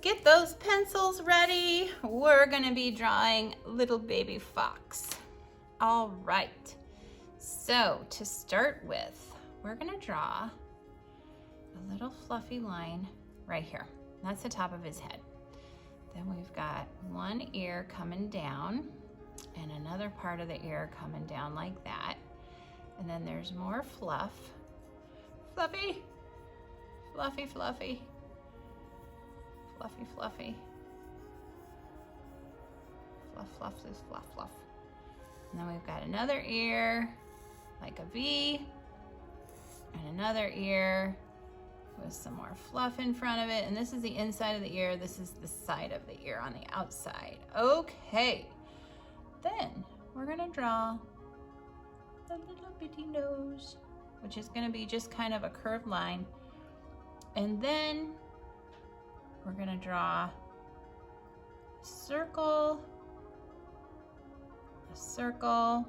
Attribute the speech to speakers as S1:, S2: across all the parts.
S1: get those pencils ready. We're gonna be drawing little baby fox. All right, so to start with, we're gonna draw a little fluffy line right here. That's the top of his head. Then we've got one ear coming down and another part of the ear coming down like that. And then there's more fluff. Fluffy, fluffy, fluffy, fluffy, fluffy. Fluff, fluff, this fluff, fluff. And then we've got another ear, like a V, and another ear with some more fluff in front of it. And this is the inside of the ear. This is the side of the ear on the outside. Okay, then we're gonna draw the little bitty nose, which is gonna be just kind of a curved line. And then we're gonna draw a circle, a circle.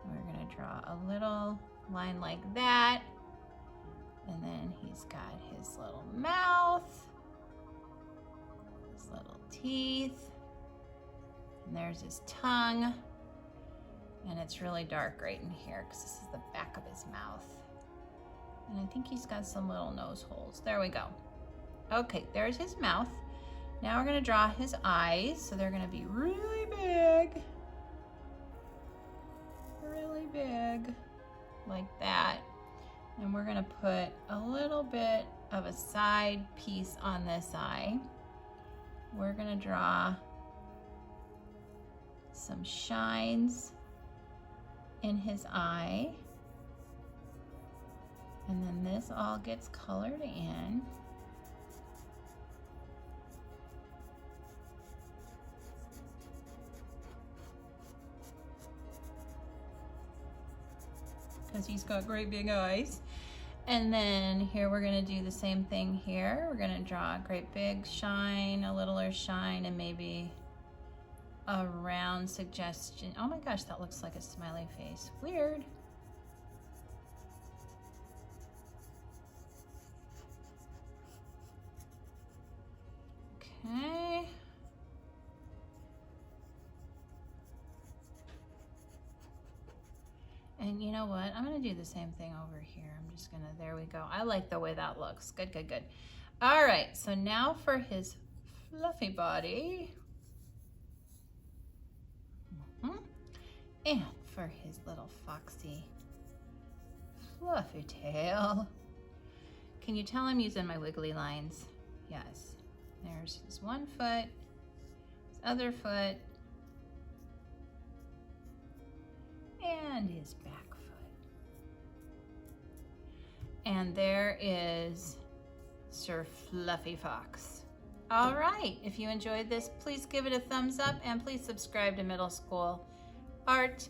S1: We're gonna draw a little line like that. And then he's got his little mouth, his little teeth, and there's his tongue. And it's really dark right in here because this is the back of his mouth. And I think he's got some little nose holes. There we go. Okay, there's his mouth. Now we're gonna draw his eyes. So they're gonna be really big, like that. And we're gonna put a little bit of a side piece on this eye. We're gonna draw some shines in his eye. And then this all gets colored in. Because he's got great big eyes. And then here we're gonna do the same thing here. We're gonna draw a great big shine, a littler shine, and maybe a round suggestion. Oh my gosh, that looks like a smiley face. Weird. Okay. And you know what? I'm gonna do the same thing over here. I'm just gonna, there we go. I like the way that looks. Good, good, good. All right, so now for his fluffy body. And for his little foxy fluffy tail. Can you tell I'm using my wiggly lines? Yes. There's his one foot, his other foot, and his back foot. And there is Sir Fluffy Fox. All right, if you enjoyed this, please give it a thumbs up and please subscribe to Middle School Art